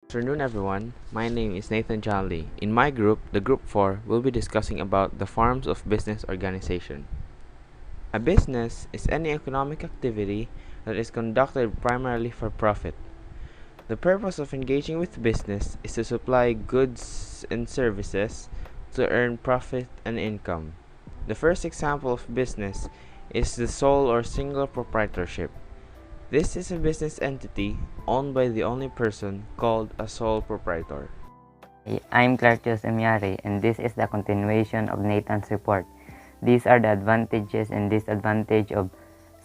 Afternoon everyone, my name is Nathan John Lee. In my group, the Group 4, will be discussing about the forms of business organization. A business is any economic activity that is conducted primarily for profit. The purpose of engaging with business is to supply goods and services to earn profit and income. The first example of business is the sole or single proprietorship. This is a business entity owned by the only person called a sole proprietor. I'm Clartius Emiare, and this is the continuation of Nathan's report. These are the advantages and disadvantages of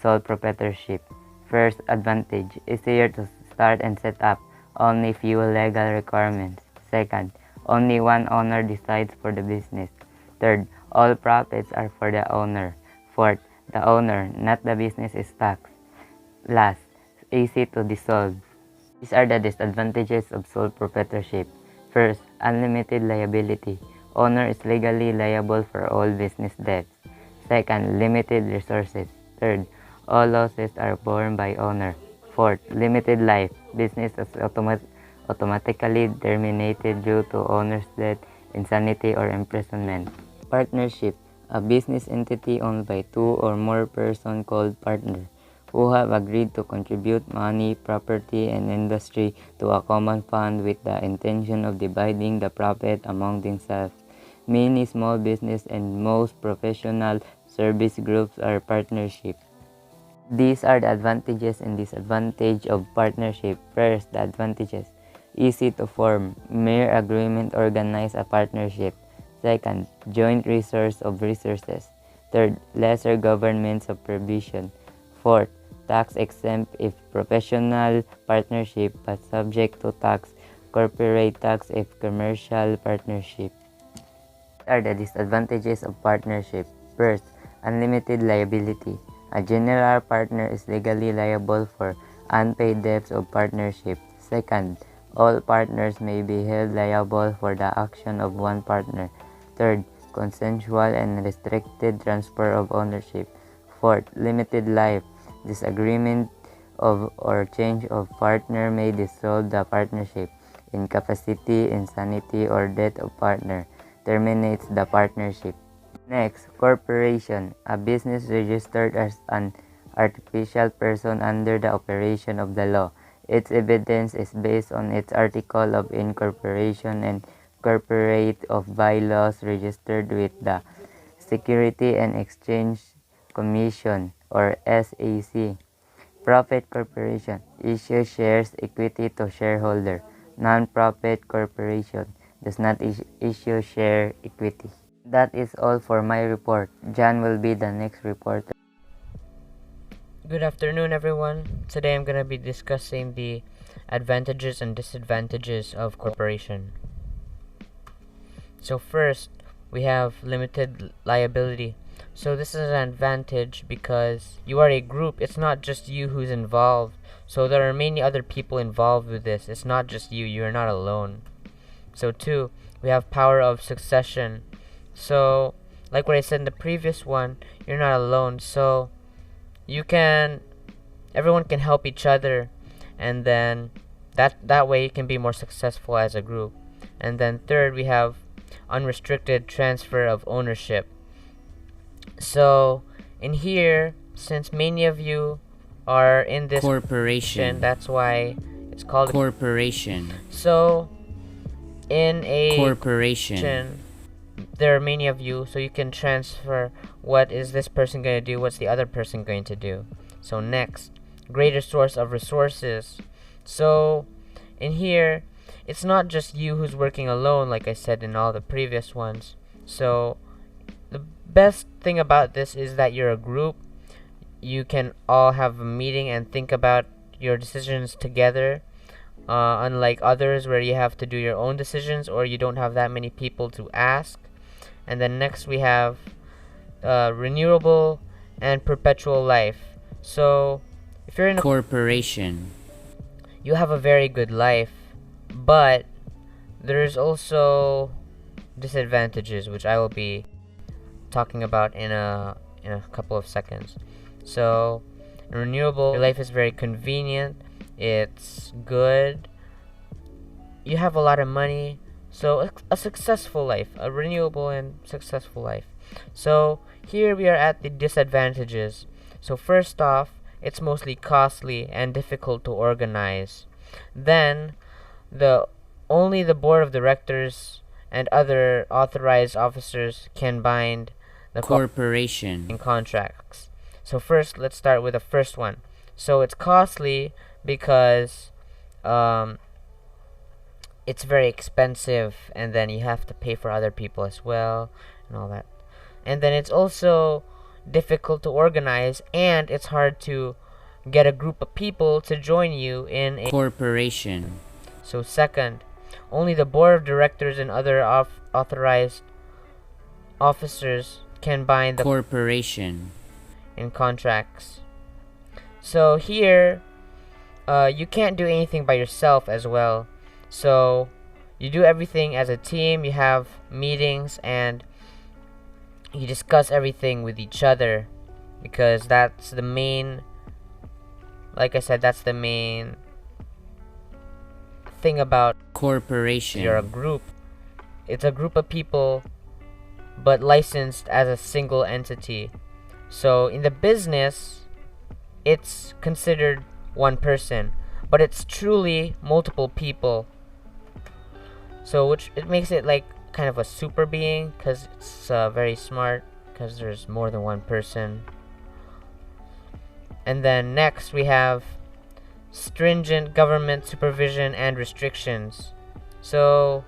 sole proprietorship. First advantage, easier to start and set up, only few legal requirements. Second, only one owner decides for the business. Third, all profits are for the owner. Fourth, the owner, not the business, is taxed. Last, easy to dissolve. These are the disadvantages of sole proprietorship. First, unlimited liability. Owner is legally liable for all business debts. Second, limited resources. Third, all losses are borne by owner. Fourth, limited life. Business is automatically terminated due to owner's death, insanity, or imprisonment. Partnership. A business entity owned by two or more persons called partner, who have agreed to contribute money, property, and industry to a common fund with the intention of dividing the profit among themselves. Many small business and most professional service groups are partnership. These are the advantages and disadvantages of partnership. First, the advantages. Easy to form. Mere agreement organize a partnership. Second, joint resource of resources. Third, lesser government supervision. Fourth, tax exempt if professional partnership but subject to tax, corporate tax if commercial partnership. What are the disadvantages of partnership? First, unlimited liability. A general partner is legally liable for unpaid debts of partnership. Second, all partners may be held liable for the action of one partner. Third, consensual and restricted transfer of ownership. Fourth, limited life. Disagreement of or change of partner may dissolve the partnership. Incapacity, insanity, or death of partner terminates the partnership. Next, corporation. A business registered as an artificial person under the operation of the law. Its evidence is based on its article of incorporation and corporate of bylaws registered with the Security and Exchange Commission or SEC. Profit corporation issues shares equity to shareholder. Non-profit corporation does not issue share equity. That is all for my report. John will be the next reporter. Good afternoon, everyone. Today I'm going to be discussing the advantages and disadvantages of corporation. So first, we have limited liability. So this is an advantage because you are a group. It's not just you who's involved. So there are many other people involved with this. It's not just you. You are not alone. So two, we have power of succession. So like what I said in the previous one, you're not alone. So everyone can help each other, and then that way you can be more successful as a group. And then third, we have unrestricted transfer of ownership. So in here, since many of you are in this corporation, that's why it's called corporation. So in a corporation, there are many of you, so you can transfer what is this person going to do, what's the other person going to do. So next, greater source of resources. So in here, it's not just you who's working alone, like I said in all the previous ones. So the best thing about this is that you're a group. You can all have a meeting and think about your decisions together, unlike others where you have to do your own decisions or you don't have that many people to ask. And then next we have renewable and perpetual life. So if you're in a corporation, you have a very good life, but there's also disadvantages, which I will be talking about in a couple of seconds. So renewable, your life is very convenient, it's good, you have a lot of money, so a successful life, a renewable and successful life. So here we are at the disadvantages. So first off, it's mostly costly and difficult to organize. Then the only the board of directors and other authorized officers can bind the corporation, in contracts. So first, let's start with the first one. So it's costly because it's very expensive, and then you have to pay for other people as well, and all that. And then it's also difficult to organize, and it's hard to get a group of people to join you in a corporation, so second, only the board of directors and other authorized officers can bind the corporation, in contracts. So here, you can't do anything by yourself as well. So you do everything as a team. You have meetings and you discuss everything with each other, because that's the main, like I said, that's the main thing about corporation, you're a group. It's a group of people but licensed as a single entity. So in the business, it's considered one person, but it's truly multiple people. So which it makes it like kind of a super being, because it's very smart, because there's more than one person. And then next we have stringent government supervision and restrictions. So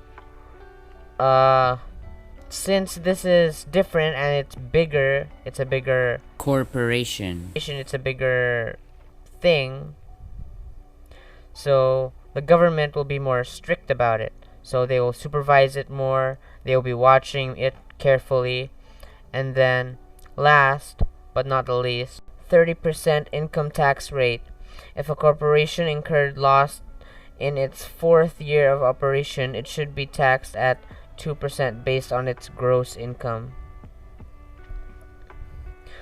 since this is different and it's bigger, it's a bigger corporation, it's a bigger thing, so the government will be more strict about it. So they will supervise it more, they will be watching it carefully. And then last but not the least, 30% income tax rate. If a corporation incurred loss in its 4th year of operation, it should be taxed at 2% based on its gross income.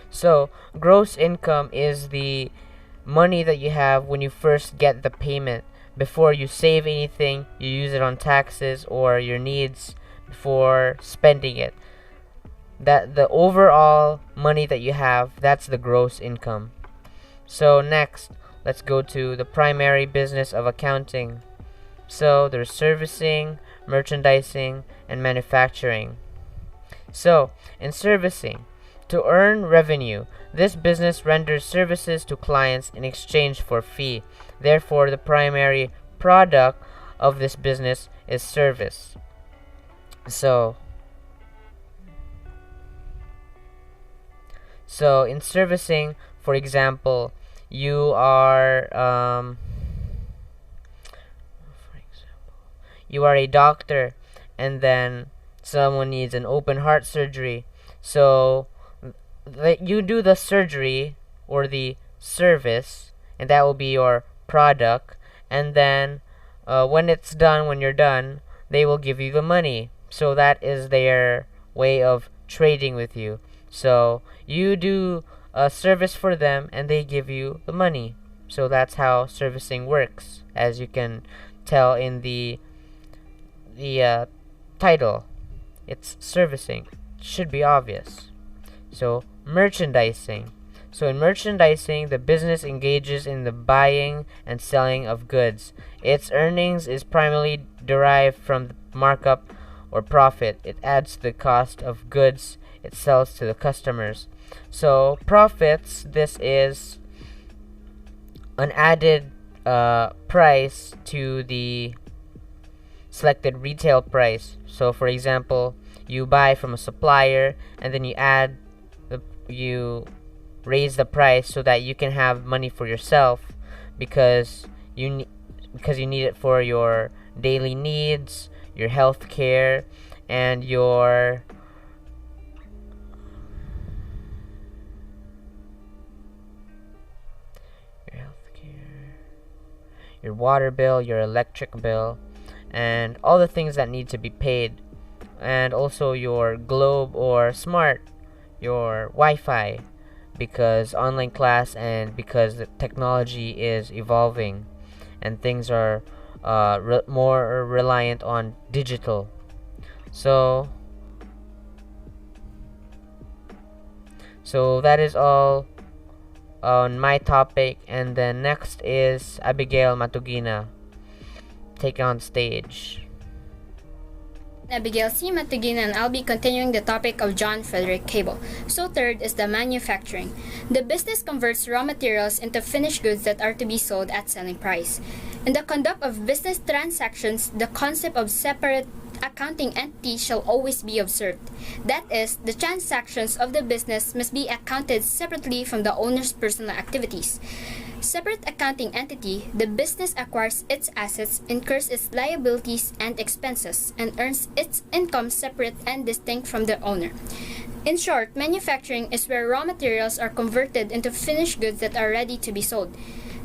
So gross income is the money that you have when you first get the payment. Before you save anything, you use it on taxes or your needs before spending it. That the overall money that you have, that's the gross income. So next, let's go to the primary business of accounting. So there's servicing, merchandising, and manufacturing. So in servicing, to earn revenue, this business renders services to clients in exchange for fee. Therefore, the primary product of this business is service. So in servicing, for example, you are a doctor, and then someone needs an open heart surgery. So you do the surgery or the service, and that will be your product. And then when you're done, they will give you the money. So that is their way of trading with you. So you do a service for them and they give you the money. So that's how servicing works, as you can tell in the title. It's servicing. Should be obvious. So merchandising. So in merchandising, the business engages in the buying and selling of goods. Its earnings is primarily derived from the markup or profit. It adds to the cost of goods it sells to the customers. So profits, this is an added price to the selected retail price. So for example, you buy from a supplier and then you raise the price so that you can have money for yourself, because you need it for your daily needs, your health care, and your water bill, your electric bill, and all the things that need to be paid, and also your Globe or Smart, your Wi-Fi, because online class and because the technology is evolving and things are more reliant on digital. So that is all on my topic, and then next is Abigail Matugina. Take on stage. Abigail C. Matugina, and I'll be continuing the topic of John Frederick Cable. So third is the manufacturing. The business converts raw materials into finished goods that are to be sold at selling price. In the conduct of business transactions, the concept of separate accounting entities shall always be observed. That is, the transactions of the business must be accounted separately from the owner's personal activities. Separate accounting entity, the business acquires its assets, incurs its liabilities and expenses, and earns its income separate and distinct from the owner. In short, manufacturing is where raw materials are converted into finished goods that are ready to be sold.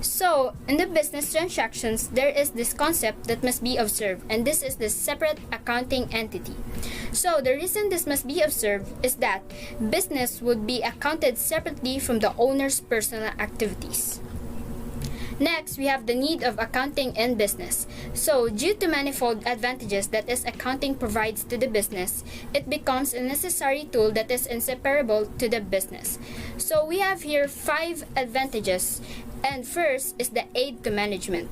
So, in the business transactions, there is this concept that must be observed, and this is the separate accounting entity. So, the reason this must be observed is that business would be accounted separately from the owner's personal activities. Next, we have the need of accounting in business. So, due to manifold advantages that is accounting provides to the business, it becomes a necessary tool that is inseparable to the business. So, we have here 5 advantages, and first is the aid to management.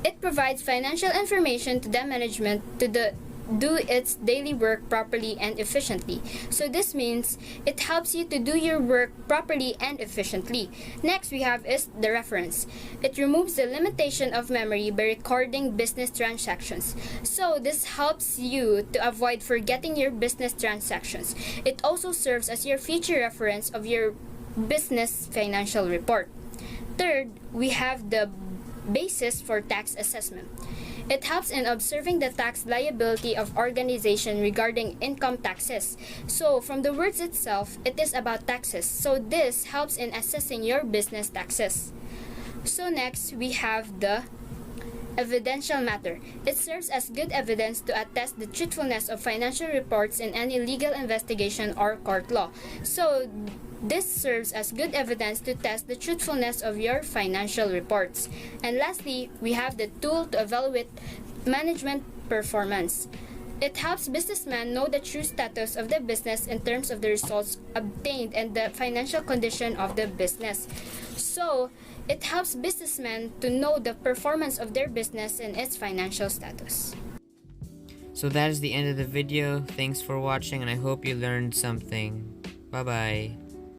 It provides financial information to the management to do its daily work properly and efficiently. So this means it helps you to do your work properly and efficiently. Next we have is the reference. It removes the limitation of memory by recording business transactions. So this helps you to avoid forgetting your business transactions. It also serves as your future reference of your business financial report. Third, we have the basis for tax assessment. It helps in observing the tax liability of organization regarding income taxes. So, from the words itself, it is about taxes. So, this helps in assessing your business taxes. So, next, we have the evidential matter. It serves as good evidence to attest the truthfulness of financial reports in any legal investigation or court law. So, this serves as good evidence to test the truthfulness of your financial reports. And lastly, we have the tool to evaluate management performance. It helps businessmen know the true status of the business in terms of the results obtained and the financial condition of the business. So, it helps businessmen to know the performance of their business and its financial status. So that is the end of the video. Thanks for watching, and I hope you learned something. Bye bye.